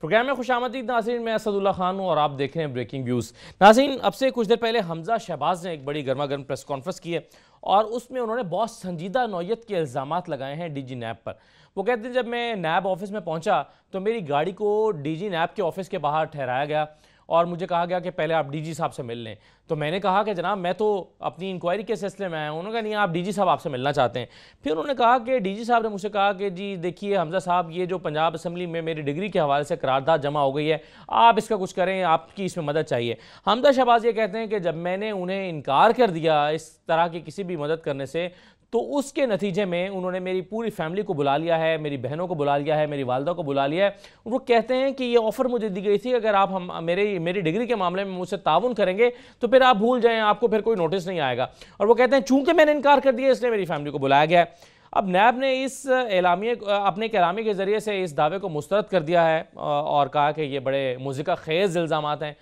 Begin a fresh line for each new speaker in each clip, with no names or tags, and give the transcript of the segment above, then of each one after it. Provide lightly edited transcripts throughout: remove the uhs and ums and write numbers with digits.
Programme میں خوش آمدید ناظرین، میں اسداللہ خان ہوں اور آپ دیکھ رہے ہیں بریکنگ ویوز۔ ناظرین، اب سے کچھ دیر پہلے حمزہ شہباز نے ایک بڑی گرما گرم پریس کانفرنس کی ہے اور اس میں انہوں نے بہت سنجیدہ نوعیت کے الزامات لگائے ہیں ڈی جی نیب پر۔ وہ کہتے ہیں جب میں نیب آفس میں پہنچا تو میری گاڑی کو ڈی جی نیب کے آفس کے باہر ٹھہرایا گیا اور مجھے کہا گیا کہ پہلے آپ ڈی جی صاحب سے مل لیں۔ تو میں نے کہا کہ جناب میں تو اپنی انکوائری کے سلسلے میں آیا ہوں۔ انہوں نے کہا نہیں، آپ ڈی جی صاحب آپ سے ملنا چاہتے ہیں۔ پھر انہوں نے کہا کہ ڈی جی صاحب نے مجھ سے کہا کہ جی دیکھیے حمزہ صاحب، یہ جو پنجاب اسمبلی میں میری ڈگری کے حوالے سے قرارداد جمع ہو گئی ہے، آپ اس کا کچھ کریں، آپ کی اس میں مدد چاہیے۔ حمزہ شہباز یہ کہتے ہیں کہ جب میں نے انہیں انکار کر دیا اس طرح کی کسی بھی مدد کرنے سے، تو اس کے نتیجے میں انہوں نے میری پوری فیملی کو بلا لیا ہے، میری بہنوں کو بلا لیا ہے، میری والدہ کو بلا لیا ہے۔ وہ کہ ہیں کہ یہ آفر مجھے دی گئی تھی اگر آپ میری ڈگری کے معاملے میں مجھ سے تعاون کریں گے تو پھر آپ بھول جائیں، آپ کو پھر کوئی نوٹس نہیں آئے گا۔ اور وہ کہتے ہیں چونکہ میں نے انکار کر دیا اس لیے میری فیملی کو بلایا گیا ہے۔ اب نیب نے اس اپنے اعلامیے کے ذریعے سے اس دعوے کو مسترد کر دیا ہے اور کہا کہ یہ بڑے مضحکہ خیز الزامات ہیں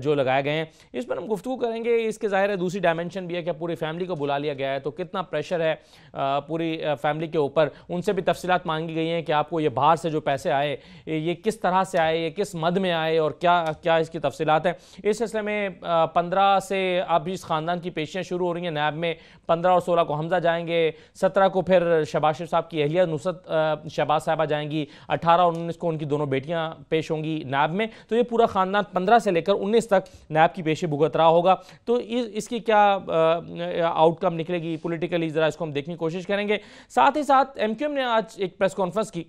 جو لگائے گئے ہیں۔ اس پر ہم گفتگو کریں گے۔ اس کے ظاہر ہے دوسری ڈائمنشن بھی ہے کہ پوری فیملی کو بلا لیا گیا ہے تو کتنا پریشر ہے پوری فیملی کے اوپر۔ ان سے بھی تفصیلات مانگی گئی ہیں کہ آپ کو یہ باہر سے جو پیسے آئے یہ کس طرح سے آئے، یہ کس مد میں آئے اور کیا اس کی تفصیلات ہیں۔ اس سلسلے میں 15 سے اب اس خاندان کی پیشیاں شروع ہو رہی ہیں نیب میں۔ 15 اور 16 کو حمزہ جائیں گے، 17 کو پھر شہباز شریف صاحب کی اہلیہ نصرت شہباز صاحبہ جائیں گی، 18 اور 19 کو ان کی دونوں بیٹیاں پیش ہوں گی نیب میں۔ تو یہ پورا خاندان 15 سے لے کر 19 تک نیب کی پیشی بھگت رہا ہوگا۔ تو اس کی کیا آؤٹ کم نکلے گی پولیٹیکلی، ذرا اس کو ہم دیکھنے کی کوشش کریں گے۔ ساتھ ہی ساتھ ایم کیو ایم نے آج ایک پریس کانفرنس کی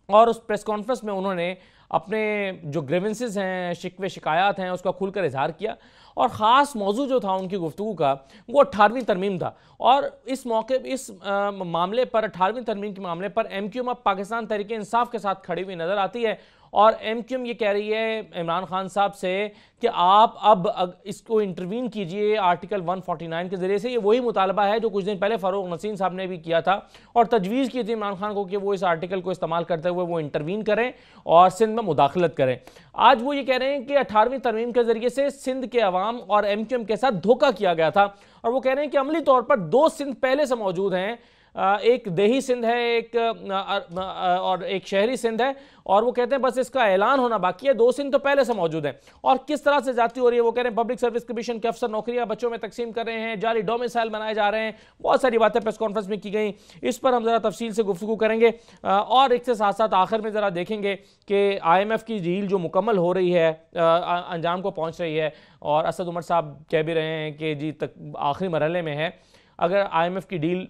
اور اس پریس کانفرنس میں انہوں نے اپنے جو گریونسز ہیں، شکوے شکایات ہیں، اس کا کھل کر اظہار کیا اور خاص موضوع جو تھا ان کی گفتگو کا وہ 18ویں ترمیم تھا۔ اور اس موقع اس معاملے پر 18ویں ترمیم کے معاملے پر ایم کیو ایم اب پاکستان تحریک انصاف کے ساتھ کھڑی ہوئی نظر آتی ہے اور ایم کیو ایم یہ کہہ رہی ہے عمران خان صاحب سے کہ آپ اب اس کو انٹروین کیجئے آرٹیکل 149 کے ذریعے سے۔ یہ وہی مطالبہ ہے جو کچھ دن پہلے فاروق نسیم صاحب نے بھی کیا تھا اور تجویز کی تھی عمران خان کو کہ وہ اس آرٹیکل کو استعمال کرتے ہوئے وہ انٹروین کریں اور سندھ میں مداخلت کریں۔ آج وہ یہ کہہ رہے ہیں کہ 18ویں ترمیم کے ذریعے سے سندھ کے عوام اور ایم کیو ایم کے ساتھ دھوکہ کیا گیا تھا اور وہ کہہ رہے ہیں کہ عملی طور پر 2 سندھ پہلے سے موجود ہیں، ایک دیہی سندھ ہے اور ایک شہری سندھ ہے، اور وہ کہتے ہیں بس اس کا اعلان ہونا باقی ہے۔ 2 سندھ تو پہلے سے موجود ہیں اور کس طرح سے زیادتی ہو رہی ہے۔ وہ کہہ رہے ہیں پبلک سروس کمیشن کے افسر نوکریاں بچوں میں تقسیم کر رہے ہیں، جعلی ڈومیسائل بنائے جا رہے ہیں، بہت ساری باتیں پریس کانفرنس میں کی گئیں۔ اس پر ہم ذرا تفصیل سے گفتگو کریں گے اور ایک سے ساتھ ساتھ آخر میں ذرا دیکھیں گے کہ آئی ایم ایف کی ڈیل جو مکمل ہو رہی ہے، انجام کو پہنچ رہی ہے اور اسد عمر صاحب کہہ بھی رہے ہیں کہ جی آخری مرحلے میں ہے۔ اگر آئی ایم ایف کی ڈیل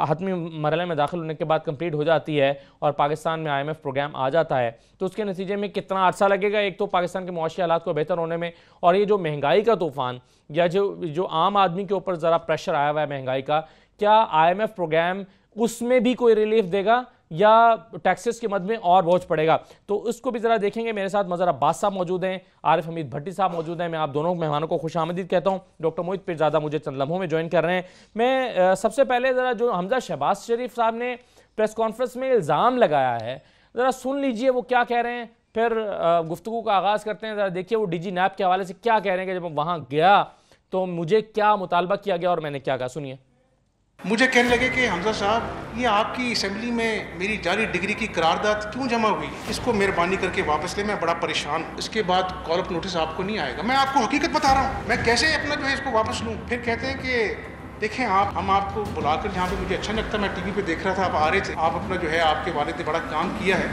حتمی مرحلے میں داخل ہونے کے بعد کمپلیٹ ہو جاتی ہے اور پاکستان میں آئی ایم ایف پروگرام آ جاتا ہے تو اس کے نتیجے میں کتنا عرصہ لگے گا ایک تو پاکستان کے معاشی حالات کو بہتر ہونے میں، اور یہ جو مہنگائی کا طوفان یا جو عام آدمی کے اوپر ذرا پریشر آیا ہوا ہے مہنگائی کا، کیا آئی ایم ایف پروگرام اس میں بھی کوئی ریلیف دے گا یا ٹیکسز کے مد میں اور بوجھ پڑے گا؟ تو اس کو بھی ذرا دیکھیں گے۔ میرے ساتھ مظہر عباس صاحب موجود ہیں، عارف حمید بھٹی صاحب موجود ہیں۔ میں آپ دونوں مہمانوں کو خوش آمدید کہتا ہوں۔ ڈاکٹر موہت پیرزادہ مجھے چند لمحوں میں جوائن کر رہے ہیں۔ میں سب سے پہلے ذرا جو حمزہ شہباز شریف صاحب نے پریس کانفرنس میں الزام لگایا ہے ذرا سن لیجئے وہ کیا کہہ رہے ہیں، پھر گفتگو کا آغاز کرتے ہیں۔ ذرا دیکھیے وہ ڈی جی نیب کے حوالے سے کیا کہہ رہے ہیں کہ جب میں وہاں گیا تو مجھے کیا مطالبہ کیا گیا اور میں نے کیا کہا، سنیے۔
مجھے کہنے لگے کہ حمزہ صاحب یہ آپ کی اسمبلی میں میری جعلی ڈگری کی قرارداد کیوں جمع ہوئی، اس کو مہربانی کر کے واپس لیں، میں بڑا پریشان ہوں، اس کے بعد کال اپ نوٹس آپ کو نہیں آئے گا۔ میں آپ کو حقیقت بتا رہا ہوں، میں کیسے اپنا جو ہے اس کو واپس لوں۔ پھر کہتے ہیں کہ دیکھیں ہم آپ کو بلا کر جہاں پہ مجھے اچھا لگتا، میں ٹی وی پہ دیکھ رہا تھا آپ آ رہے تھے، آپ اپنا جو ہے آپ کے والد نے بڑا کام کیا ہے،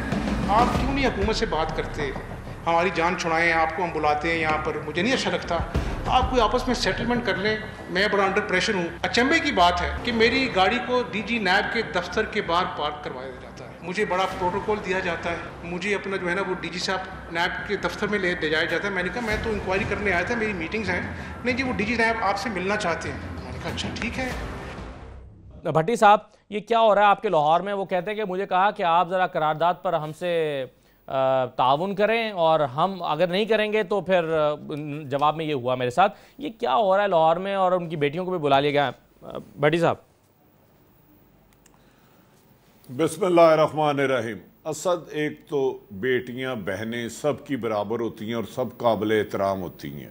آپ کیوں نہیں حکومت سے بات کرتے، ہماری جان چھڑائیں، آپ کو ہم بلاتے ہیں یہاں پر، مجھے نہیں اچھا لگتا، آپ کوئی آپس میں سیٹلمنٹ کر لیں، میں بڑا انڈر پریشر ہوں۔ اچنبے کی بات ہے کہ میری گاڑی کو ڈی جی نیب کے دفتر کے باہر پارک کروایا جاتا ہے، مجھے بڑا پروٹوکول دیا جاتا ہے، مجھے اپنا جو ہے نا وہ ڈی جی صاحب نیب کے دفتر میں لے جایا جاتا ہے۔ میں نے کہا میں تو انکوائری کرنے آیا تھا، میری میٹنگز ہیں۔ نہیں جی وہ ڈی جی نیب آپ سے ملنا چاہتے ہیں۔ میں نے کہا اچھا ٹھیک ہے۔
بھٹی صاحب یہ کیا ہو رہا ہے آپ کے لاہور میں؟ وہ کہتے ہیں کہ مجھے کہا کہ آپ ذرا قرارداد پر ہم سے تعاون کریں اور ہم اگر نہیں کریں گے تو پھر جواب میں یہ ہوا میرے ساتھ۔ یہ کیا ہو رہا ہے لاہور میں اور ان کی بیٹیوں کو بھی بلا لیا گیا ہے؟ بھٹی صاحب۔
بسم اللہ الرحمن الرحیم۔ اسد ایک تو بیٹیاں بہنیں سب کی برابر ہوتی ہیں اور سب قابل احترام ہوتی ہیں۔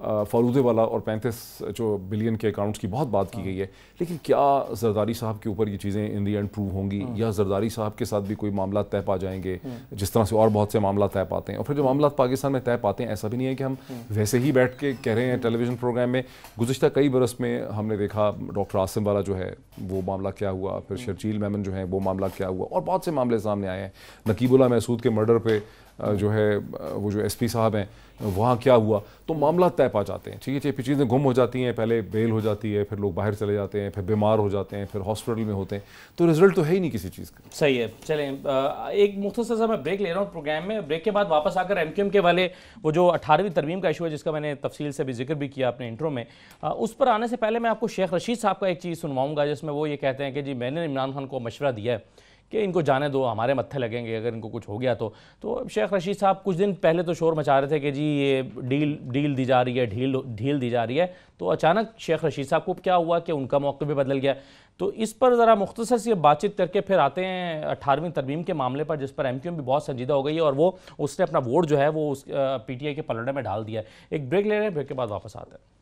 فالودے والا اور 35 جو بلین کے اکاؤنٹس کی بہت بات کی گئی ہے، لیکن کیا زرداری صاحب کے اوپر یہ چیزیں ان دی اینڈ پروو ہوں گی، یا زرداری صاحب کے ساتھ بھی کوئی معاملات طے پا جائیں گے جس طرح سے اور بہت سے معاملات طے پاتے ہیں؟ اور پھر جو معاملات پاکستان میں طے پاتے ہیں، ایسا بھی نہیں ہے کہ ہم ویسے ہی بیٹھ کے کہہ رہے ہیں ٹیلی ویژن پروگرام میں. گزشتہ کئی برس میں ہم نے دیکھا ڈاکٹر عاصم والا جو ہے وہ معاملہ کیا ہوا، پھر شرجیل میمن جو ہے وہ معاملہ کیا ہوا، اور بہت سے معاملے سامنے آئے ہیں. نقیب اللہ محسود کے مرڈر پہ جو ہے وہ جو ایس پی صاحب ہیں وہاں کیا ہوا، تو معاملات طے پا جاتے ہیں. ٹھیک ہے، پھر چیزیں گم ہو جاتی ہیں، پہلے بیل ہو جاتی ہے، پھر لوگ باہر چلے جاتے ہیں، پھر بیمار ہو جاتے ہیں، پھر ہاسپٹل میں ہوتے ہیں، تو رزلٹ تو ہے ہی نہیں کسی چیز کا.
صحیح ہے. چلیں ایک مختصر سا میں بریک لے رہا ہوں پروگرام میں. بریک کے بعد واپس آ کر ایم کیو ایم کے والے وہ جو 18ویں ترمیم کا ایشو ہے جس کا میں نے تفصیل سے بھی ذکر بھی کیا اپنے انٹرو میں، اس پر آنے سے پہلے میں آپ کو شیخ رشید صاحب کا ایک چیز سنواؤں گا جس میں وہ یہ کہتے ہیں کہ جی میں نے عمران خان کو مشورہ دیا ہے کہ ان کو جانے دو، ہمارے متھے لگیں گے اگر ان کو کچھ ہو گیا تو شیخ رشید صاحب کچھ دن پہلے تو شور مچا رہے تھے کہ جی یہ ڈیل دی جا رہی ہے، ڈھیل دی جا رہی ہے. تو اچانک شیخ رشید صاحب کو کیا ہوا کہ ان کا موقع بھی بدل گیا. تو اس پر ذرا مختصر سی بات چیت کر کے پھر آتے ہیں 18ویں ترمیم کے معاملے پر، جس پر ایم کیو ایم بھی بہت سنجیدہ ہو گئی ہے اور وہ اس نے اپنا ووٹ جو ہے وہ پی ٹی آئی کے پلڑے میں ڈال دیا ہے. ایک بریک لے رہے ہیں، بریک کے بعد واپس آتے ہیں.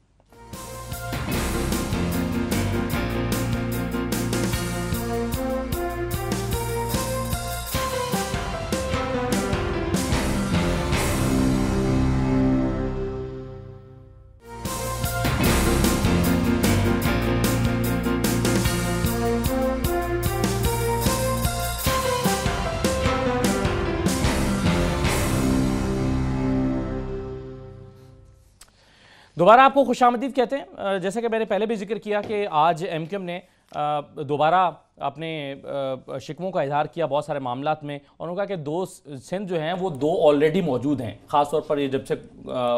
دوبارہ آپ کو خوش آمدید کہتے ہیں. جیسا کہ میں نے پہلے بھی ذکر کیا کہ آج ایم کیو ایم نے دوبارہ اپنے شکووں کا اظہار کیا بہت سارے معاملات میں، اور انہوں نے کہا کہ دو سندھ جو ہیں وہ دو آلریڈی موجود ہیں. خاص طور پر یہ جب سے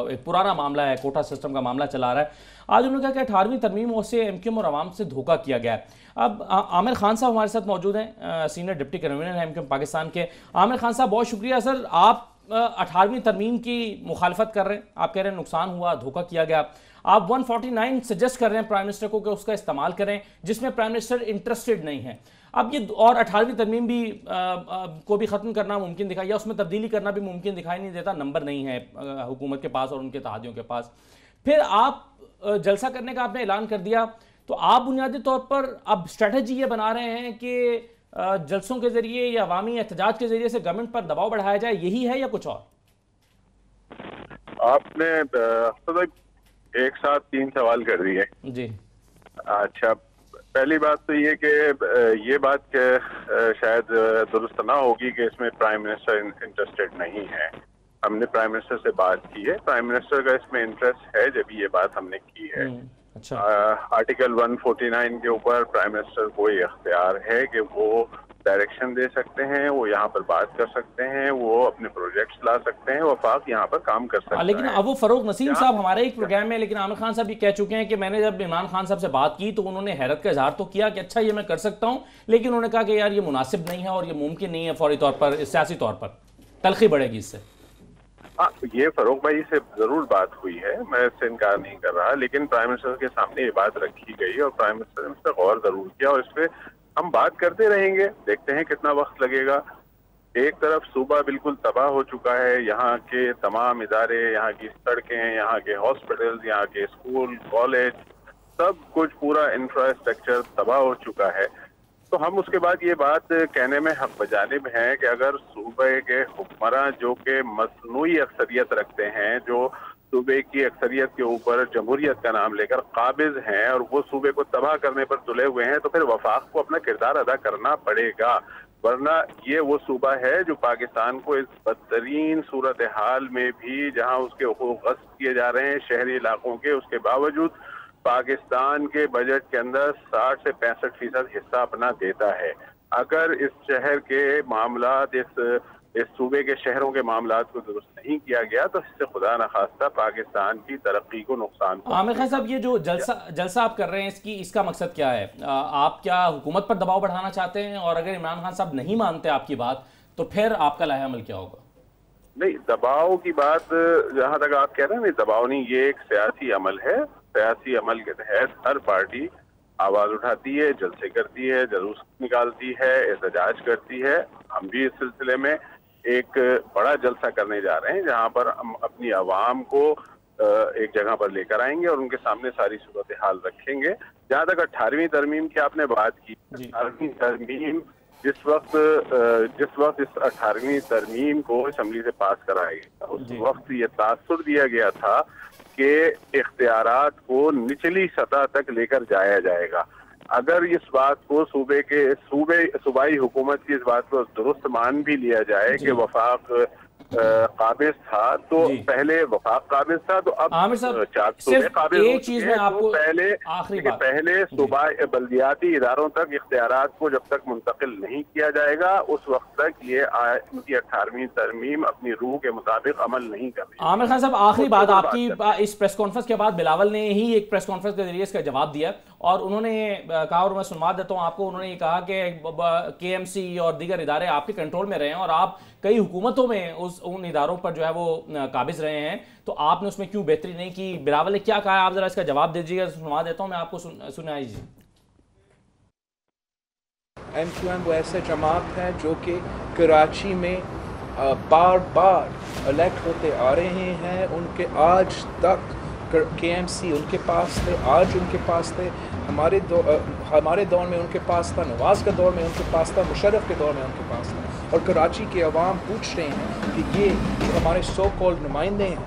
ایک پرانا معاملہ ہے، کوٹا سسٹم کا معاملہ چلا رہا ہے. آج انہوں نے کہا کہ 18ویں ترمیم سے ایم کیو ایم اور عوام سے دھوکہ کیا گیا ہے. اب عامر خان صاحب ہمارے ساتھ موجود ہیں، سینئر ڈپٹی کنوینر ہیں ایم کیو ایم پاکستان کے. عامر خان صاحب بہت شکریہ. سر آپ 18ویں ترمیم کی مخالفت کر رہے ہیں، آپ کہہ رہے ہیں نقصان ہوا، دھوکہ کیا گیا. آپ 149 سجیسٹ کر رہے ہیں پرائم منسٹر کو کہ اس کا استعمال کریں، جس میں پرائم منسٹر انٹرسٹڈ نہیں ہے. اب یہ اور 18ویں ترمیم بھی کو بھی ختم کرنا ممکن دکھائی، یا اس میں تبدیلی کرنا بھی ممکن دکھائی نہیں دیتا. نمبر نہیں ہے حکومت کے پاس اور ان کے اتحادیوں کے پاس. پھر آپ جلسہ کرنے کا آپ نے اعلان کر دیا، تو آپ بنیادی طور پر اب اسٹریٹجی یہ بنا رہے ہیں کہ جلسوں کے ذریعے یا عوامی احتجاج کے ذریعے سے گورنمنٹ پر دباؤ بڑھایا جائے، یہی ہے یا کچھ اور؟
آپ نے ایک ساتھ 3 سوال کر دیے.
جی
اچھا، پہلی بات تو یہ کہ یہ بات کہ شاید درست نہ ہوگی کہ اس میں پرائم منسٹر انٹرسٹڈ نہیں ہے. ہم نے پرائم منسٹر سے بات کی ہے، پرائم منسٹر کا اس میں انٹرسٹ ہے جب یہ بات ہم نے کی ہے. آرٹیکل 149 کے اوپر پرائم منسٹر کو یہ اختیار ہے کہ وہ ڈائریکشن دے سکتے ہیں، وہ یہاں پر بات کر سکتے ہیں، وہ اپنے پروجیکٹس لا سکتے ہیں، وفاق یہاں پر کام کر سکتا ہے.
لیکن اب وہ فروغ نسیم صاحب ہمارے ایک پروگرام میں، لیکن عامر خان صاحب یہ کہہ چکے ہیں کہ میں نے جب عمران خان صاحب سے بات کی تو انہوں نے حیرت کا اظہار تو کیا کہ اچھا یہ میں کر سکتا ہوں، لیکن انہوں نے کہا کہ یار یہ مناسب نہیں ہے اور یہ ممکن نہیں ہے فوری طور پر، سیاسی طور پر تلخی بڑھے گی اس سے.
یہ فروغ بھائی سے ضرور بات ہوئی ہے، میں اس سے انکار نہیں کر رہا، لیکن پرائم منسٹر کے سامنے یہ بات رکھی گئی اور پرائم منسٹر نے اس پر غور ضرور کیا، اور اس پہ ہم بات کرتے رہیں گے، دیکھتے ہیں کتنا وقت لگے گا. ایک طرف صوبہ بالکل تباہ ہو چکا ہے، یہاں کے تمام ادارے، یہاں کی سڑکیں، یہاں کے ہاسپٹلز، یہاں کے اسکول، کالج، سب کچھ پورا انفراسٹرکچر تباہ ہو چکا ہے. تو ہم اس کے بعد یہ بات کہنے میں حق بجانب ہیں کہ اگر صوبے کے حکمراں جو کہ مصنوعی اکثریت رکھتے ہیں، جو صوبے کی اکثریت کے اوپر جمہوریت کا نام لے کر قابض ہیں اور وہ صوبے کو تباہ کرنے پر تلے ہوئے ہیں، تو پھر وفاق کو اپنا کردار ادا کرنا پڑے گا. ورنہ یہ وہ صوبہ ہے جو پاکستان کو اس بدترین صورتحال میں بھی، جہاں اس کے حقوق غصب کیے جا رہے ہیں شہری علاقوں کے، اس کے باوجود پاکستان کے بجٹ کے اندر 60 سے 65% حصہ اپنا دیتا ہے. اگر اس شہر کے معاملات، اس صوبے کے شہروں کے معاملات کو درست نہیں کیا گیا تو اس سے خدا نخواستہ پاکستان کی ترقی کو نقصان پہنچے گا.
عامر خان صاحب، یہ جو جلسہ آپ کر رہے ہیں اس کا مقصد کیا ہے؟ آپ کیا حکومت پر دباؤ بڑھانا چاہتے ہیں؟ اور اگر عمران خان صاحب نہیں مانتے آپ کی بات تو پھر آپ کا لائحہ عمل کیا ہوگا؟
نہیں، دباؤ کی بات جہاں تک آپ کہہ رہے ہیں، نہیں دباؤ نہیں، یہ ایک سیاسی عمل ہے. سیاسی عمل کے تحت ہر پارٹی آواز اٹھاتی ہے، جلسے کرتی ہے، جلوس نکالتی ہے، احتجاج کرتی ہے. ہم بھی اس سلسلے میں ایک بڑا جلسہ کرنے جا رہے ہیں جہاں پر ہم اپنی عوام کو ایک جگہ پر لے کر آئیں گے اور ان کے سامنے ساری صورتحال رکھیں گے. جہاں تک 18ویں ترمیم کی آپ نے بات کی, 18ویں ترمیم جس وقت اس 18ویں ترمیم کو اسمبلی سے پاس کرائی گیا, اس وقت یہ تاثر دیا گیا تھا کہ اختیارات کو نچلی سطح تک لے کر جایا جائے گا. اگر اس بات کو صوبائی حکومت کی اس بات کو درست مان بھی لیا جائے کہ وفاق قابض تھا, تو پہلے وفاق قابض تھا, تو اب صوبے قابض ہو چکے ہیں. تو پہلے صوبائی بلدیاتی اداروں تک اختیارات کو جب تک منتقل نہیں کیا جائے گا, اس وقت تک یہ ان کی 18ویں ترمیم اپنی روح کے مطابق عمل نہیں کر رہی.
عامر خان صاحب, آخری بات آپ کی, اس پریس کانفرنس کے بعد بلاول نے ہی ایک پریس کانفرنس کے ذریعے اس کا جواب دیا اور انہوں نے کہا, اور میں سنوا دیتا ہوں آپ کو, انہوں نے یہ کہا کہ کے ایم سی اور دیگر ادارے آپ کے کنٹرول میں رہے ہیں اور آپ کئی حکومتوں میں ان اداروں پر جو ہے وہ قابض رہے ہیں, تو آپ نے اس میں کیوں بہتری نہیں کی؟ بلاول نے کیا کہا ہے, آپ ذرا اس کا جواب دیجیے گا, سنوا دیتا ہوں میں آپ کو, سنائیے.
ایم کیو ایم وہ ایسے جماعت ہے جو کہ کراچی میں بار بار الیکٹ ہوتے آ رہے ہیں. ان کے آج تک کے ایم سی ان کے پاس تھے, آج ان کے پاس تھے, ہمارے دور میں ان کے پاس تھا, نواز کے دور میں ان کے پاس تھا, مشرف کے دور میں ان کے پاس تھا. اور کراچی کے عوام پوچھ رہے ہیں کہ یہ ہمارے سو کالڈ نمائندے ہیں,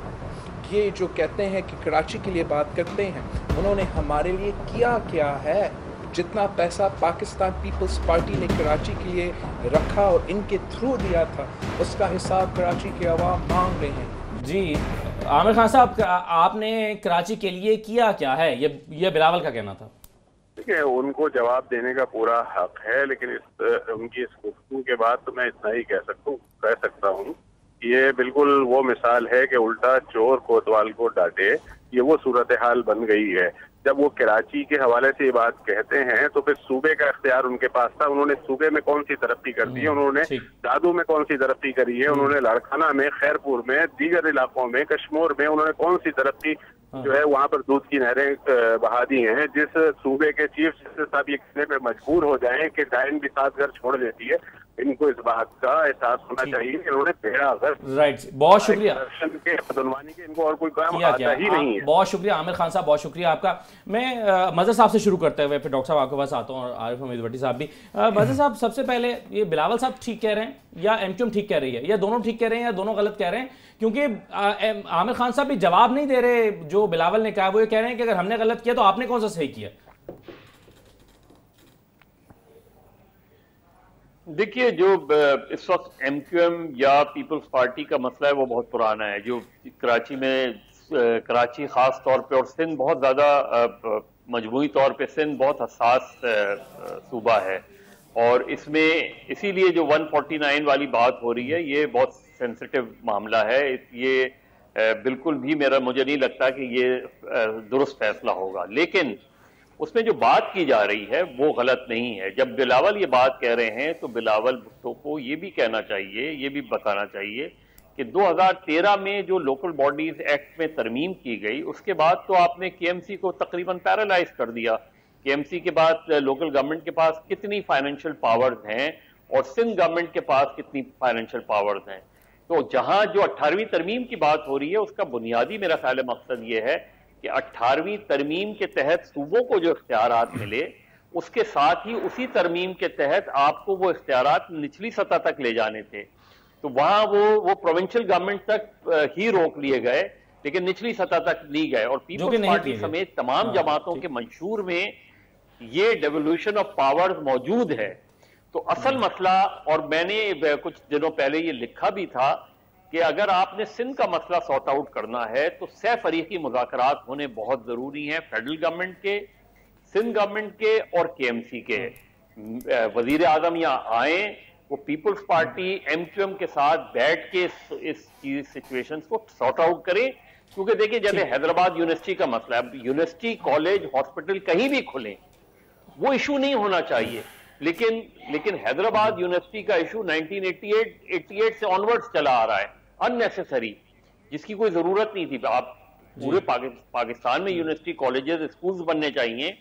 یہ جو کہتے ہیں کہ کراچی کے لیے بات کرتے ہیں, انہوں نے ہمارے لیے کیا ہے؟ جتنا پیسہ پاکستان پیپلز پارٹی نے کراچی کے لیے رکھا اور ان کے تھرو دیا تھا, اس کا حساب کراچی کے عوام مانگ رہے ہیں.
جی عامر خان صاحب, آپ نے کراچی کے لیے کیا ہے, یہ بلاول کا کہنا تھا.
ٹھیک ہے, ان کو جواب دینے کا پورا حق ہے, لیکن ان کی اس گفتگو کے بعد تو میں اتنا ہی کہہ سکتا ہوں یہ بالکل وہ مثال ہے کہ الٹا چور کوتوال کو ڈانٹے. یہ وہ صورتحال بن گئی ہے. جب وہ کراچی کے حوالے سے یہ بات کہتے ہیں تو پھر صوبے کا اختیار ان کے پاس تھا. انہوں نے صوبے میں کون سی ترقی کر دی ہے, انہوں نے دادو میں کون سی ترقی کری ہے, انہوں نے لاڑکانہ میں, خیرپور میں, دیگر علاقوں میں, کشمور میں انہوں نے کون سی ترقی جو ہے وہاں پر دودھ کی نہریں بہا دی ہیں. جس صوبے کے چیف جسٹس صاحب یہ کہنے پہ مجبور ہو جائیں کہ ڈائن بھی ساتھ گھر چھوڑ دیتی ہے, ان کو اس بات کا احساس ہونا چاہیے کہ انہوں نے بیڑا غرق.
رائٹ, بہت شکریہ.
ان کو اور کوئی کام آتا ہی نہیں ہے.
بہت شکریہ عامر خان صاحب, بہت شکریہ آپ کا. میں مظہر صاحب سے شروع کرتے ہوئے پھر ڈاکٹر صاحب آپ کے پاس آتا ہوں, اور عارف حمید بھٹی صاحب بھی. مظہر صاحب, سب سے پہلے یہ بلاول صاحب ٹھیک کہہ رہے ہیں یا ایم کیو ایم ٹھیک کہہ رہی ہے, یا دونوں ٹھیک کہہ رہے ہیں یا دونوں غلط کہہ رہے ہیں؟ کیونکہ عامر خان صاحب بھی جواب نہیں دے رہے جو بلاول نے کہا, وہ یہ کہہ رہے ہیں کہ اگر ہم نے غلط کیا تو آپ نے کون سا صحیح کیا؟
دیکھیے, جو اس وقت ایم کیو ایم یا پیپلز پارٹی کا مسئلہ ہے وہ بہت پرانا ہے. جو کراچی میں, کراچی خاص طور پہ اور سندھ بہت زیادہ, مجموعی طور پہ سندھ بہت حساس صوبہ ہے, اور اس میں اسی لیے جو 149 والی بات ہو رہی ہے یہ بہت سینسٹیو معاملہ ہے. یہ بالکل بھی مجھے نہیں لگتا کہ یہ درست فیصلہ ہوگا, لیکن اس میں جو بات کی جا رہی ہے وہ غلط نہیں ہے. جب بلاول یہ بات کہہ رہے ہیں تو بلاول بھٹو کو یہ بھی کہنا چاہیے, یہ بھی بتانا چاہیے کہ 2013 میں جو لوکل باڈیز ایکٹ میں ترمیم کی گئی, اس کے بعد تو آپ نے کے ایم سی کو تقریباً پیرالائز کر دیا. کے ایم سی کے بعد لوکل گورنمنٹ کے پاس کتنی فائنینشیل پاورز ہیں اور سندھ گورنمنٹ کے پاس کتنی فائنینشیل پاورز ہیں. تو جہاں جو 18ویں ترمیم کی بات ہو رہی ہے اس کا بنیادی میرا خیال مقصد یہ ہے کہ 18ویں ترمیم کے تحت صوبوں کو جو اختیارات ملے, اس کے ساتھ ہی اسی ترمیم کے تحت آپ کو وہ اختیارات نچلی سطح تک لے جانے تھے. تو وہاں وہ پروونشل گورنمنٹ تک ہی روک لیے گئے, لیکن نچلی سطح تک نہیں گئے. اور پیپلز پارٹی سمیت تمام جماعتوں کے منشور میں یہ ڈیولیوشن آف پاورز موجود ہے. تو اصل مسئلہ, اور میں نے کچھ دنوں پہلے یہ لکھا بھی تھا کہ اگر آپ نے سندھ کا مسئلہ سارٹ آؤٹ کرنا ہے تو سہ فریقی مذاکرات ہونے بہت ضروری ہیں, فیڈرل گورنمنٹ کے, سندھ گورنمنٹ کے اور کے ایم سی کے. وزیر اعظم یہاں آئیں, وہ Peoples Party M Q M کے ساتھ بیٹھ کے اس سچویشنز کو سارٹ آؤٹ کریں. کیونکہ دیکھیں, جیسے حیدرآباد یونیورسٹی کا مسئلہ ہے, یونیورسٹی, کالج, ہاسپٹل کہیں بھی کھلیں, وہ ایشو نہیں ہونا چاہیے. لیکن حیدرآباد یونیورسٹی کا ایشو 1988 سے آنورڈز چلا آ رہا ہے, اننیسیسری, جس کی کوئی ضرورت نہیں تھی. آپ پورے پاکستان میں یونیورسٹی, کالجز, اسکولز بننے چاہیے.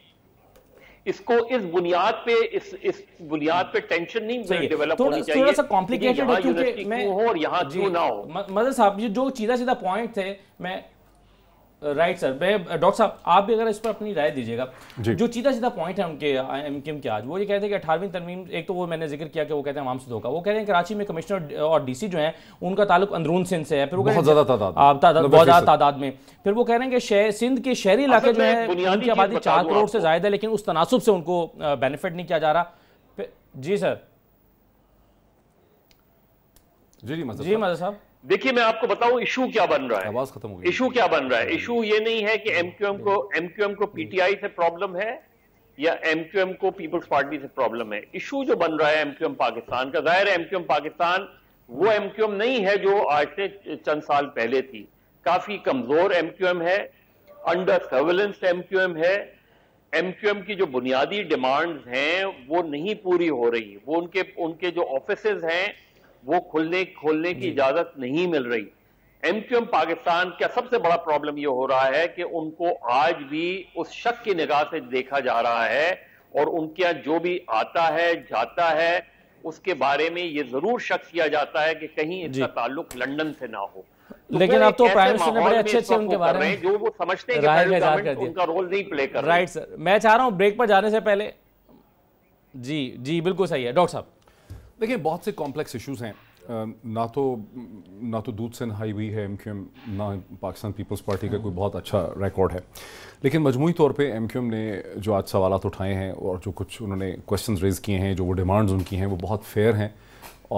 اس کو اس بنیاد پہ ٹینشن نہیں ڈیولپ ہونی چاہیے.
تھوڑا سا کمپلیکیٹڈ ہے کیونکہ
میں ہوں اور یہاں کیوں نہ ہو.
مظہر صاحب, جو سیدھا پوائنٹ تھے, میں رائٹ سر. ڈاکٹر صاحب آپ بھی اگر اس پر اپنی رائے دیجیے گا. جو سیدھا سیدھا پوائنٹ ہے ان کے ایم کیو ایم کے آج, وہ یہ کہتے ہیں کہ 18ویں ترمیم, ایک تو وہ میں نے ذکر کیا کہ وہ کہتے ہیں عوام سے دھوکا. وہ کہہ رہے ہیں کراچی میں کمشنر اور ڈی سی جو ہیں ان کا تعلق اندرون سندھ سے ہے, پھر وہ
بہت زیادہ
تعداد میں. پھر وہ کہہ رہے ہیں کہ سندھ کے شہری علاقے جو ہیں ان کی آبادی 4 کروڑ سے زائد ہے, لیکن اس تناسب سے ان کو بینیفٹ نہیں کیا جا رہا. جی سر.
جی مظہر صاحب,
دیکھیے میں آپ کو بتاؤں ایشو کیا بن رہا ہے.
آواز ختم ہو گئی.
ایشو کیا بن رہا ہے؟ ایشو یہ نہیں ہے کہ ایم کیو ایم کو پی ٹی آئی سے پرابلم ہے یا ایم کیو ایم کو پیپلز پارٹی سے پرابلم ہے. ایشو جو بن رہا ہے ایم کیو ایم پاکستان کا, ظاہر ہے ایم کیو ایم پاکستان وہ ایم کیو ایم نہیں ہے جو آج سے چند سال پہلے تھی. کافی کمزور ایم کیو ایم ہے, under surveillance M Q M ہے. ایم کیو ایم کی جو بنیادی ڈیمانڈز ہیں وہ نہیں پوری ہو رہی. وہ ان کے جو آفیسز ہیں وہ کھولنے کی اجازت نہیں مل رہی. ایم کیو ایم پاکستان کا سب سے بڑا پرابلم یہ ہو رہا ہے کہ ان کو آج بھی اس شک کی نگاہ سے دیکھا جا رہا ہے, اور ان کے جو بھی آتا ہے جاتا ہے اس کے بارے میں یہ ضرور شک کیا جاتا ہے کہ کہیں اس کا تعلق لندن سے نہ ہو.
لیکن اب تو پرائم منسٹر نے بڑے اچھے ان کے بارے میں
جو وہ سمجھتے ہیں کہ فیڈرل گورنمنٹ ان کا رول نہیں پلے کر رہا.
رائٹ سر, میں چاہ رہا ہوں بریک پر جانے سے پہلے. جی بالکل صحیح ہے ڈاکٹر صاحب.
دیکھیں بہت سے کمپلیکس ایشوز ہیں, نہ تو دودھ سے نہائی ہوئی ہے ایم کیو ایم, نہ پاکستان پیپلز پارٹی کا کوئی بہت اچھا ریکارڈ ہے, لیکن مجموعی طور پہ ایم کیو ایم نے جو آج سوالات اٹھائے ہیں اور جو کچھ انہوں نے کویسچنز ریز کیے ہیں, جو وہ ڈیمانڈز ان کی ہیں وہ بہت فیئر ہیں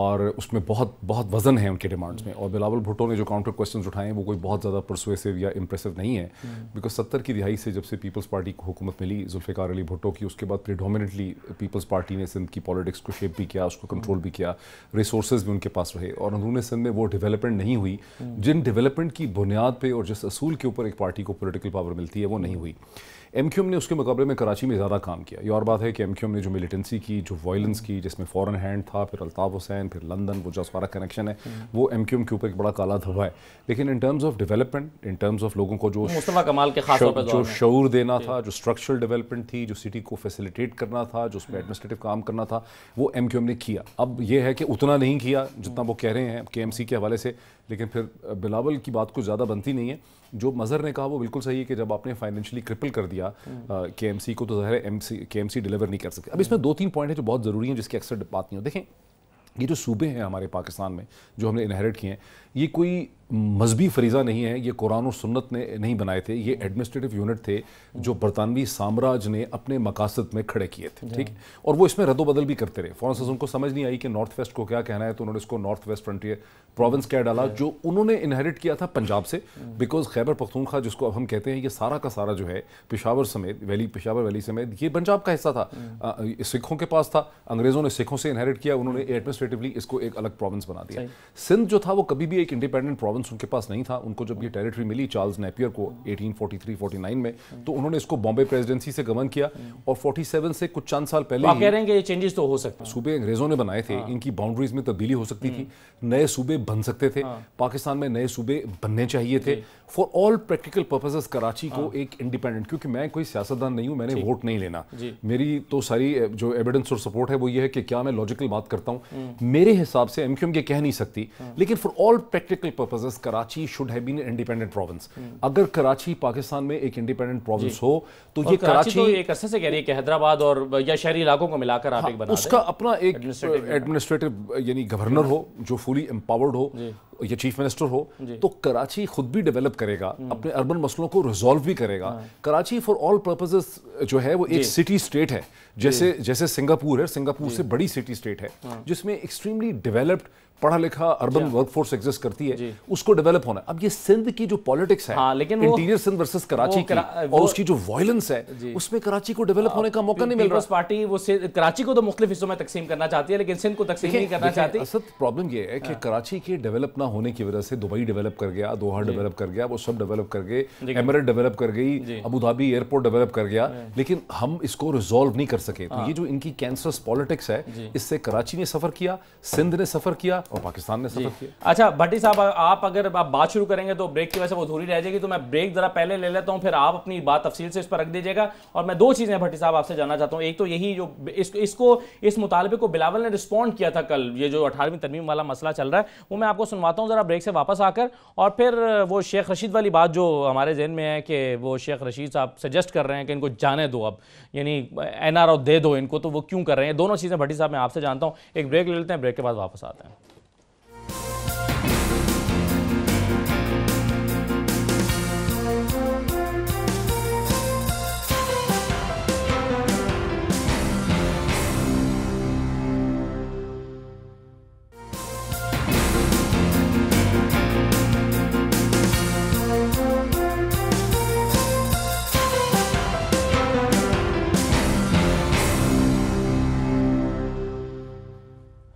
اور اس میں بہت وزن ہے ان کے ڈیمانڈز میں. اور بلاول بھٹو نے جو کاؤنٹر کویسچنز اٹھائے ہیں وہ کوئی بہت زیادہ پرسویسو یا امپریسو نہیں ہے, بیکاز 70 کی دہائی سے جب سے پیپلز پارٹی کو حکومت ملی ذوالفقار علی بھٹو کی, اس کے بعد پریڈومیننٹلی پیپلز پارٹی نے سندھ کی پالیٹکس کو شیپ بھی کیا, اس کو کنٹرول بھی کیا, ریسورسز بھی ان کے پاس رہے, اور اندرون سندھ میں وہ ڈیولپمنٹ نہیں ہوئی جن ڈیولپمنٹ کی بنیاد پہ اور جس اصول کے اوپر ایک پارٹی کو پولیٹیکل پاور ملتی ہے وہ نہیں ہوئی. ایم کیو ایم نے اس کے مقابلے میں کراچی میں زیادہ کام کیا. یہ اور بات ہے کہ ایم کیو ایم نے جو ملیٹنسی کی, جو وائلنس کی, جس میں فورن ہینڈ تھا, پھر الطاف حسین, پھر لندن, وہ جو سارا کنیکشن ہے وہ ایم کیو ایم کے اوپر ایک بڑا کالا دھبا ہے. لیکن in terms of development, in terms of لوگوں کو جو
مصطفیٰ کمال کے خاص طور پہ
جو شعور دینا تھا, جو اسٹرکچرل ڈیولپمنٹ تھی, جو سٹی کو فیسیلیٹیٹ کرنا تھا, جو اس میں ایڈمنسٹریٹو کام کرنا تھا, وہ ایم کیو ایم نے کیا. اب یہ ہے کہ اتنا نہیں کیا جتنا وہ کہہ رہے ہیں کے ایم سی کے حوالے سے, لیکن پھر بلاول کی بات کچھ زیادہ بنتی نہیں ہے. جو مظہر نے کہا وہ بالکل صحیح ہے کہ جب آپ نے فائنینشلی کرپل کر دیا کے ایم سی کو تو ظاہر ہے کے ایم سی ڈیلیور نہیں کر سکتے. اب اس میں 2-3 پوائنٹ ہیں جو بہت ضروری ہیں جس کی اکثر بات نہیں ہو. دیکھیں یہ جو صوبے ہیں ہمارے پاکستان میں جو ہم نے انہیرٹ کیے ہیں, یہ کوئی مذہبی فریضہ نہیں ہے, یہ قرآن و سنت نے نہیں بنائے تھے, یہ ایڈمنسٹریٹو یونٹ تھے جو برطانوی سامراج نے اپنے مقاصد میں کھڑے کیے تھے, ٹھیک, اور وہ اس میں رد و بدل بھی کرتے رہے. فورنسز ان کو سمجھ نہیں آئی کہ نارتھ ویسٹ کو کیا کہنا ہے, تو انہوں نے اس کو نارتھ ویسٹ فرنٹیئر پروونس کیا ڈالا, جو انہوں نے انہیرٹ کیا تھا پنجاب سے, بیکاز خیبر پختونخوا جس کو اب ہم کہتے ہیں یہ سارا کا سارا جو ہے پشاور سمیت پشاور ویلی سمیت یہ پنجاب کا حصہ تھا, سکھوں کے پاس تھا, انگریزوں نے سکھوں سے انہیرٹ کیا, انہوں نے ایڈمنسٹریٹولی اس کو ایک الگ پروونس بنا دیا. سندھ جو تھا وہ کبھی بھی ایک انڈیپینڈنٹ پروونس ان کے پاس نہیں تھا. ان کو جب یہ ٹیریٹری ملی چارلز نیپیئر کو 1843-49 میں, تو انہوں نے اس کو بامبے پریزیڈنسی سے گورن کیا, اور 47 سے کچھ چند سال پہلے
آپ کہہ رہے ہیں کہ یہ چینجز تو ہو سکتے ہیں.
صوبے انگریزوں نے بنائے تھے, ان کی باؤنڈریز میں تبدیلی ہو سکتی تھی, نئے صوبے بن سکتے تھے, پاکستان میں نئے صوبے بننے چاہیے تھے. For all practical purposes Karachi کو ایک انڈیپینڈنٹ, کیونکہ میں کوئی سیاستدان نہیں ہوں, میں نے ووٹ نہیں لینا, میری تو ساری جو ایویڈنس اور سپورٹ ہے وہ یہ ہے کہ کیا میں لاجیکل بات کرتا ہوں. میرے حساب سے ایم کیو ایم یہ کہہ نہیں سکتی, لیکن for all practical purposes Karachi should have been independent province. اگر کراچی پاکستان میں ایک انڈیپینڈنٹ پروونس ہو تو یہ کراچی تو ایک
عرصے سے کہہ رہی ہے کہ حیدرآباد اور یا شہری علاقوں کو ملا کر آپ ایک بنا دیں,
اس کا اپنا ایک ایڈمنسٹریٹو یعنی گورنر ہو جو فلی امپاورڈ ہو یا چیف منسٹر ہو, تو کراچی خود بھی ڈیولپ کرے گا, اپنے اربن مسئلوں کو ریزالو بھی کرے گا. کراچی فار آل پرپزز جو ہے وہ ایک سٹی اسٹیٹ ہے, جیسے سنگاپور ہے, سنگاپور سے بڑی سٹی اسٹیٹ ہے جس میں ایکسٹریملی ڈیولپڈ پڑھا لکھا اربن ورک فورس ایگزسٹ کرتی ہے, اس کو ڈیولپ ہونا ہے. اب یہ سندھ کی جو پالیٹکس ہے, انٹیریئر سندھ ورسز کراچی کی, اور اس کی جو وائلنس ہے, اس میں کراچی کو ڈیولپ ہونے کا موقع نہیں مل رہا.
پیپلز پارٹی وہ کراچی کو تو مختلف حصوں میں تقسیم کرنا چاہتی ہے, لیکن سندھ کو تقسیم نہیں کرنا چاہتی.
اصل پرابلم یہ ہے کہ کراچی کے ڈیولپ نہ ہونے کی وجہ سے دبئی ڈیولپ کر گیا, دوحہ ڈیولپ کر گیا, وہ سب ڈیولپ کر گئے, ایمریٹ ڈیولپ کر گئی, ابو دھابی ایئرپورٹ ڈیولپ کر گیا, لیکن ہم اس کو ریزالو نہیں کر سکے. تو یہ جو ان کی کینسرس پالیٹکس ہے, اس سے کراچی نے سفر کیا, سندھ نے سفر کیا, اور پاکستان نے سفر کیا.
اچھا بھٹی صاحب, آپ اگر آپ بات شروع کریں گے تو بریک کی وجہ سے وہ ادھوری رہ جائے گی, تو میں بریک ذرا پہلے لے لیتا ہوں, پھر آپ اپنی بات تفصیل سے اس پر رکھ دیجیے گا. اور میں دو چیزیں بھٹی صاحب آپ سے جاننا چاہتا ہوں. ایک تو یہی جو اس مطالبے کو بلاول نے رسپونڈ کیا تھا کل, یہ جو 18ویں ترمیم والا مسئلہ چل رہا ہے, وہ میں آپ کو سنواتا ہوں ذرا بریک سے واپس آ کر. اور پھر وہ شیخ رشید والی بات جو ہمارے ذہن میں ہے کہ وہ شیخ رشید صاحب سجیسٹ کر رہے ہیں کہ ان کو جانے دو اب, یعنی این آر او دے دو ان کو, تو وہ کیوں کر رہے ہیں. دونوں چیزیں بھٹی صاحب میں آپ سے جانتا ہوں. ایک بریک لے لیتے ہیں, بریک کے بعد واپس آتے ہیں.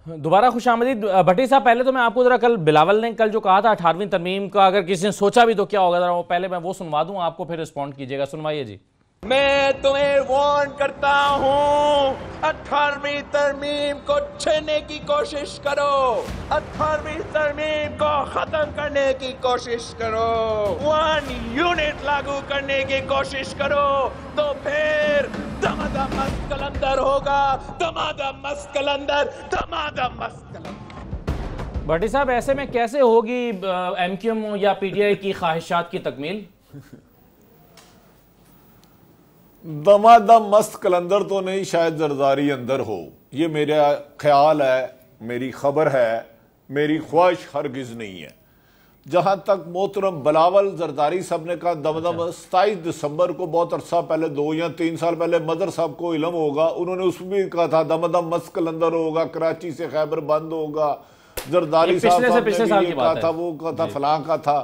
دوبارہ خوش آمدید. بھٹی صاحب, پہلے تو میں آپ کو ذرا کل بلاول نے کل جو کہا تھا 18ویں ترمیم کا, اگر کسی نے سوچا بھی تو کیا ہوگا, ذرا وہ پہلے میں وہ سنوا دوں آپ کو, پھر رسپونڈ کیجیے گا. سنوائیے جی.
میں تمہیں وارن کرتا ہوں, 18ویں ترمیم کو چھیڑنے کی کوشش کرو, 18ویں ترمیم کو ختم کرنے کی کوشش کرو, 1 یونٹ لاگو کرنے کی کوشش کرو, تو پھر دمادم مست قلندر ہوگا, دمادم مست قلندر, دمادم مست قلندر.
بھٹی صاحب, ایسے میں کیسے ہوگی ایم کیو ایم یا پی ٹی آئی کی خواہشات کی تکمیل؟
دمادم مست قلندر تو نہیں, شاید زرداری اندر ہو, یہ میرا خیال ہے, میری خبر ہے, میری خواہش ہرگز نہیں ہے. جہاں تک محترم بلاول زرداری صاحب نے کہا دمادم 27 دسمبر کو, بہت عرصہ پہلے, 2 یا 3 سال پہلے مظہر صاحب کو علم ہوگا, انہوں نے اس میں بھی کہا تھا دمادم مست قلندر ہوگا, کراچی سے خیبر بند ہوگا. زرداری صاحب نے بھی یہ کہا تھا, وہ کہا تھا, فلاں کا تھا.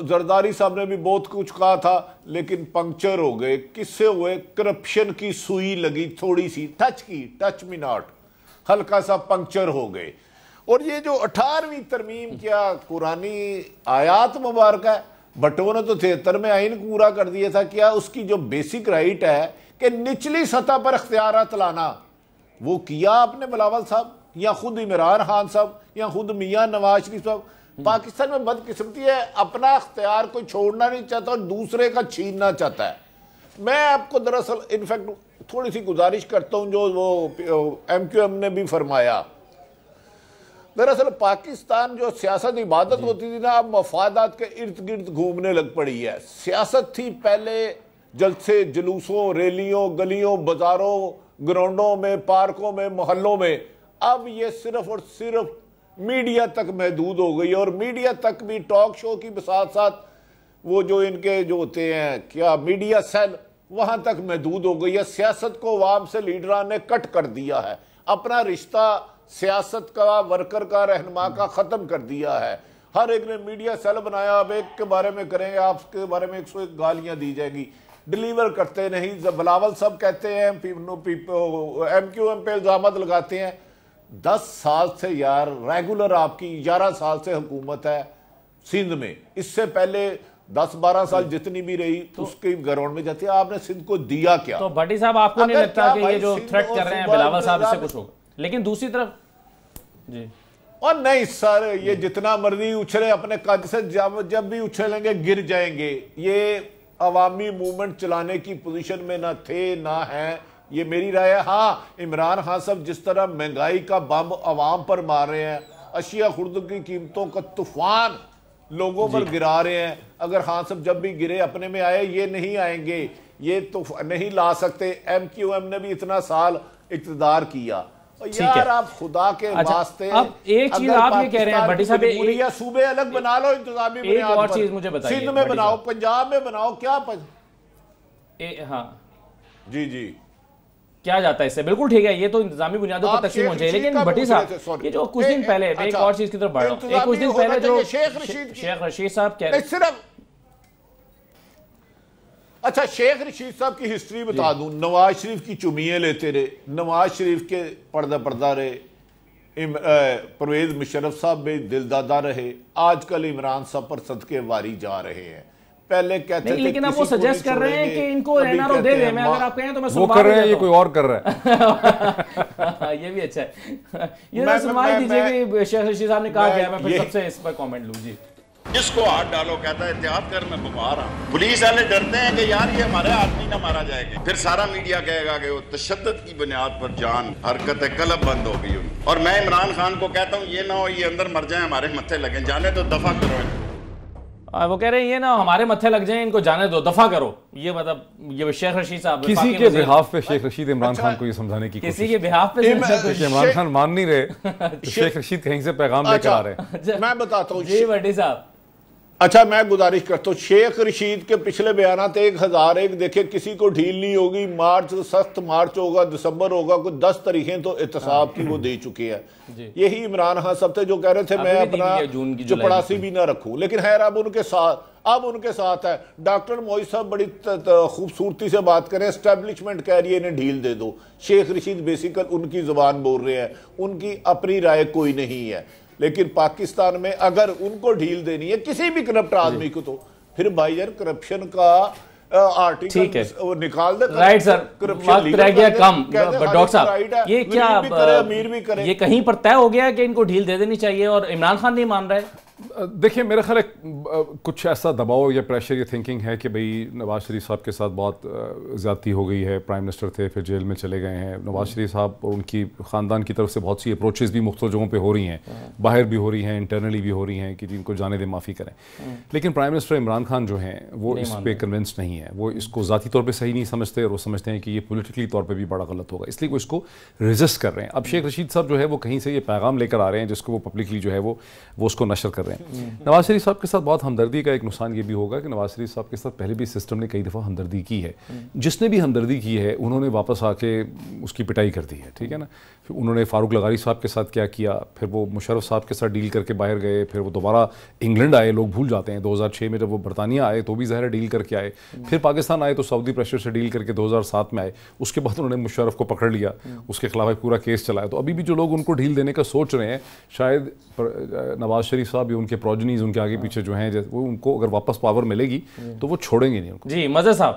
زرداری صاحب نے بھی بہت کچھ کہا تھا, لیکن پنکچر ہو گئے. کس سے ہوئے؟ کرپشن کی سوئی لگی تھوڑی سی, ٹچ می ناٹ, ہلکا سا پنکچر ہو گئے. اور یہ جو 18ویں ترمیم کیا قرآنی آیات مبارکہ ہے, بھٹو نے تو 73 میں آئین پورا کر دیا تھا. کیا اس کی جو بیسک رائٹ ہے کہ نچلی سطح پر اختیارات لانا, وہ کیا آپ نے بلاول صاحب, یا خود عمران خان صاحب, یا خود میاں نواز شریف صاحب؟ پاکستان میں بدقسمتی ہے, اپنا اختیار کوئی چھوڑنا نہیں چاہتا اور دوسرے کا چھیننا چاہتا ہے. میں آپ کو دراصل انفیکٹ تھوڑی سی گزارش کرتا ہوں, جو وہ ایم کیو ایم نے بھی فرمایا. دراصل پاکستان جو سیاست عبادت ہوتی تھی نا, اب مفادات کے ارد گرد گھومنے لگ پڑی ہے. سیاست تھی پہلے جلسے, جلوسوں, ریلیوں, گلیوں, بازاروں, گراؤنڈوں میں, پارکوں میں, محلوں میں. اب یہ صرف اور صرف میڈیا تک محدود ہو گئی, اور میڈیا تک بھی ٹاک شو کی ساتھ ساتھ وہ جو ان کے جو ہوتے ہیں کیا میڈیا سیل, وہاں تک محدود ہو گئی ہے. سیاست کو عوام سے لیڈران نے کٹ کر دیا ہے, اپنا رشتہ سیاست کا, ورکر کا, رہنما کا ختم کر دیا ہے. ہر ایک نے میڈیا سیل بنایا, اب ایک کے بارے میں کریں گے, آپ کے بارے میں 101 گالیاں دی جائے گی, ڈیلیور کرتے نہیں. بلاول صاحب کہتے ہیں ایم کیو ایم پہ الزامات لگاتے ہیں. 10 سال سے یار ریگولر آپ کی 11 سال سے حکومت ہے سندھ میں, اس سے پہلے 10-12 سال جتنی بھی رہی اس کے گراؤنڈ میں جاتی ہے. آپ نے سندھ کو دیا کیا؟
تو بھٹی صاحب, آپ کو نہیں لگتا کہ یہ جو تھریٹ کر رہے ہیں بلاول صاحب, اس سے کچھ ہوگا؟ لیکن دوسری طرف جی,
اور نہیں سر, یہ جتنا مرضی اچھلے اپنے قد سے, جب بھی اچھلیں گے گر جائیں گے. یہ عوامی موومنٹ چلانے کی پوزیشن میں نہ تھے نہ ہیں, یہ میری رائے ہے. ہاں, عمران خان صاحب جس طرح مہنگائی کا بم عوام پر مار رہے ہیں, اشیاء خرد کی قیمتوں کا طوفان لوگوں پر گرا رہے ہیں, اگر خان صاحب جب بھی گرے اپنے میں آئے, یہ نہیں آئیں گے, یہ تو نہیں لا سکتے. ایم کیو ایم نے بھی اتنا سال اقتدار کیا. یار آپ خدا کے واسطے,
اب ایک چیز آپ یہ کہہ رہے ہیں بھٹی صاحب,
صوبے الگ بنا لو انتظامی بنیاد پر,
چیز مجھے بتائیے,
سندھ میں بناؤ, پنجاب میں بناؤ, کیا
ہاں
جی
کیا جاتا ہے اس سے؟ بالکل ٹھیک ہے, یہ تو انتظامی بنیادوں پر تقسیم ہو جائے. لیکن بھٹی صاحب, یہ جو کچھ دن پہلے, ایک اور چیز کی طرف بڑھ رہا ہوں, ایک کچھ دن پہلے جو شیخ رشید صاحب کہہ رہے ہیں,
اچھا شیخ رشید صاحب کی ہسٹری بتا دوں. نواز شریف کی چمیے لیتے رہے, نواز شریف کے پردہ رہے, پرویز مشرف صاحب بھی دل دادا رہے, آج کل عمران صاحب پر صدقے واری جا رہے ہیں. پہلے کہتے تھے
لیکن اب وہ سجیسٹ کر رہے ہیں کہ ان کو NRO دے دیں. میں اگر آپ کہیں تو میں
وہ کر رہے ہیں, یہ کوئی اور کر رہا
ہے. یہ بھی اچھا ہے. یہ سنوائی دیجیے کہ شیخ رشید صاحب نے کہا کیا ہے, میں پھر سب سے اس پر کامنٹ لوں. جی
جس کو ہاتھ ڈالو کہتا ہے احتیاط کر میں بما رہا ہوں. پولیس والے ڈرتے ہیں کہ یار یہ ہمارے آدمی نہ مارا جائے گا. پھر سارا میڈیا کہے گا کہ وہ تشدد کی بنیاد پر جان حرکت قلب بند ہو گئی. اور میں عمران خان کو کہتا ہوں یہ نہ ہو یہ اندر مر جائیں ہمارے متھے لگیں, جانے تو دفع کرو.
وہ کہہ رہے ہیں یہ نہ ہمارے متھے لگ جائیں, ان کو جانے دو, دفع کرو. یہ مطلب یہ شیخ رشید صاحب
کسی کے بہاف پہ شیخ رشید عمران خان کو یہ سمجھانے کی
کسی کے بہاف پہ
عمران خان مان نہیں رہے, شیخ رشید کہیں سے پیغام لے کر آ رہے ہیں.
میں بتاتا ہوں
جی بھٹی صاحب.
اچھا میں گزارش کرتا ہوں, شیخ رشید کے پچھلے بیانات 1001 دیکھیں, کسی کو ڈھیل نہیں ہوگی. مارچ سخت مارچ ہوگا, دسمبر ہوگا, کوئی 10 تاریخیں تو احتساب کی وہ دے چکی ہے. یہی عمران خان سب تھے جو کہہ رہے تھے میں اپنا چپڑاسی بھی نہ رکھوں. لیکن خیر اب ان کے ساتھ ہے. ڈاکٹر معیز صاحب بڑی خوبصورتی سے بات کریں, اسٹیبلشمنٹ کہہ رہی ہے انہیں ڈھیل دے دو. شیخ رشید بیسیکل ان کی زبان بول رہے ہیں, ان کی اپنی رائے کوئی نہیں ہے. لیکن پاکستان میں اگر ان کو ڈھیل دینی ہے کسی بھی کرپٹ آدمی کو, تو پھر بھائی یار کرپشن کا آرٹیکل نکال دے.
رائٹ سر, وقت رہ گیا کم. ڈاکٹر صاحب یہ کیا
امیر بھی کرے,
یہ کہیں پر طے ہو گیا کہ ان کو ڈھیل دے دینی چاہیے اور عمران خان نہیں مان رہے؟
دیکھیں میرا خیال ہے کچھ ایسا دباؤ یا پریشر یا تھنکنگ ہے کہ بھئی نواز شریف صاحب کے ساتھ بہت زیادتی ہو گئی ہے. پرائم منسٹر تھے, پھر جیل میں چلے گئے ہیں. نواز شریف صاحب اور ان کی خاندان کی طرف سے بہت سی اپروچز بھی مختلف جگہوں پہ ہو رہی ہیں, باہر بھی ہو رہی ہیں, انٹرنلی بھی ہو رہی ہیں کہ جن کو جانے دیں, معافی کریں. لیکن پرائم منسٹر عمران خان جو ہیں وہ اس پہ کنونس نہیں ہے. وہ اس کو ذاتی طور پہ صحیح نہیں سمجھتے, اور وہ سمجھتے ہیں کہ یہ پولیٹیکلی طور پہ بھی بڑا غلط ہوگا, اس لیے وہ اس کو ریزسٹ کر رہے ہیں. اب شیخ رشید صاحب جو ہے وہ کہیں سے یہ پیغام لے کر آ رہے ہیں جس کو وہ پبلکلی جو ہے وہ اس کو نشر کر رہے ہیں. نواز شریف صاحب کے ساتھ بہت ہمدردی کا ایک نقصان یہ بھی ہوگا کہ نواز شریف صاحب کے ساتھ پہلے بھی سسٹم نے کئی دفعہ ہمدردی کی ہے. جس نے بھی ہمدردی کی ہے انہوں نے واپس آ کے اس کی پٹائی کر دی ہے, ٹھیک ہے نا. پھر انہوں نے فاروق لغاری صاحب کے ساتھ کیا کیا, پھر وہ مشرف صاحب کے ساتھ ڈیل کر کے باہر گئے, پھر وہ دوبارہ انگلینڈ آئے. لوگ بھول جاتے ہیں 2006 میں جب وہ برطانیہ آئے تو بھی ظاہر ڈیل کر کے آئے, پھر پاکستان آئے تو سعودی پریشر سے ڈیل کر کے 2007 میں آئے. اس کے بعد انہوں نے مشرف کو پکڑ لیا, اس کے خلاف ایک پورا کیس چلایا. تو ابھی بھی جو لوگ ان کو ڈھیل دینے کا سوچ رہے ہیں, شاید نواز شریف صاحب یا ان کے پروجنیز ان کے آگے پیچھے جو ہیں, وہ ان کو اگر واپس پاور ملے گی تو وہ چھوڑیں گے نہیں ان کو.
جی مظہر صاحب.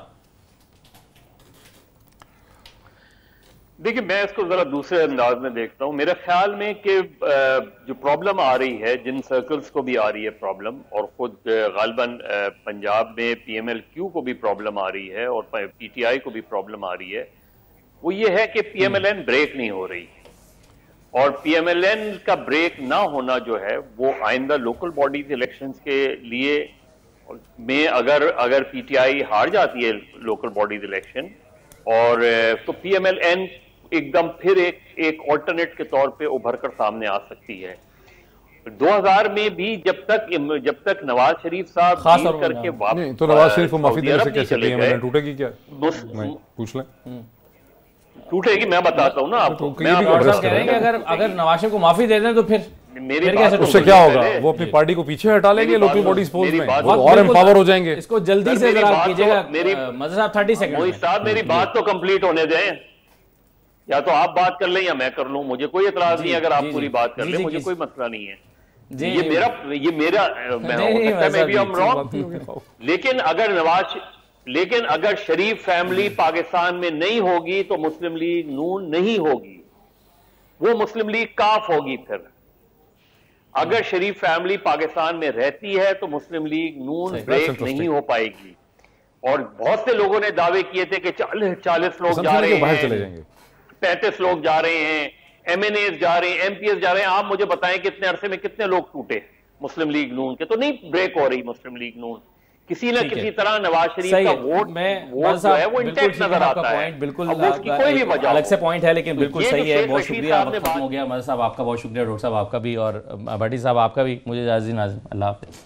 دیکھیں میں اس کو ذرا دوسرے انداز میں دیکھتا ہوں. میرے خیال میں کہ جو پرابلم آ رہی ہے, جن سرکلز کو بھی آ رہی ہے پرابلم, اور خود غالباً پنجاب میں پی ایم ایل کیو کو بھی پرابلم آ رہی ہے اور پی ٹی آئی کو بھی پرابلم آ رہی ہے, وہ یہ ہے کہ P M L N break نہیں ہو رہی. اور پی ایم ایل این کا بریک نہ ہونا جو ہے وہ آئندہ لوکل باڈیز الیکشنز کے لیے میں اگر پی ٹی آئی ہار جاتی ہے لوکل باڈیز الیکشن, اور تو پی ایم ایل این ایک دم پھر ایک آلٹرنیٹ کے طور پہ ابھر کر سامنے آ سکتی ہے. 2000 میں بھی جب تک نواز شریف صاحب ڈیل کر کے واپس,
تو نواز شریف کو معافی دینے سے کیسے پی ایم ایل این ٹوٹے گی؟ کیا پوچھ لیں,
ٹوٹے گی. میں بتاتا ہوں نا آپ کو.
کہہ رہے ہیں کہ اگر نواز شریف کو معافی دے دیں تو پھر
اس سے کیا ہوگا؟ وہ اپنی پارٹی کو پیچھے ہٹا لیں گے لوکل باڈیز پولز میں, اور امپاور ہو جائیں گے.
اس کو جلدی سے ذرا کیجیے گا مظہر صاحب. 30 سیکنڈ.
موئی صاحب میری بات تو کمپلیٹ ہونے دیں, یا تو آپ بات کر لیں یا میں کر لوں. مجھے کوئی اعتراض نہیں اگر آپ پوری بات کر لیں, مجھے کوئی مسئلہ نہیں ہے. یہ میرا میں بھی ہم رونگ. لیکن اگر شریف فیملی پاکستان میں نہیں ہوگی تو مسلم لیگ نون نہیں ہوگی, وہ مسلم لیگ کاف ہوگی. پھر اگر شریف فیملی پاکستان میں رہتی ہے تو مسلم لیگ نون بریک نہیں ہو پائے گی. اور بہت سے لوگوں نے دعوے کیے تھے کہ 40 لوگ جا رہے ہیں, 35 لوگ جا رہے ہیں, ایم این ایز جا رہے ہیں, ایم پی ایس جا رہے ہیں. آپ مجھے بتائیں کتنے عرصے میں کتنے لوگ ٹوٹے مسلم لیگ نون کے؟ تو نہیں بریک ہو رہی مسلم لیگ نون. کسی نہ کسی طرح نواز شریف کا ووٹ جو ہے وہ انٹیکٹ نظر آتا ہے.
بالکل
اس کی کوئی بھی وجہ
الگ سے پوائنٹ ہے, لیکن بالکل صحیح ہے. بہت شکریہ, وقت ختم ہو گیا. مظہر صاحب آپ کا بہت شکریہ, ڈاکٹر صاحب آپ کا بھی, اور بھٹی صاحب آپ کا بھی. مجھے اجازت دیں ناظرین, اللہ حافظ.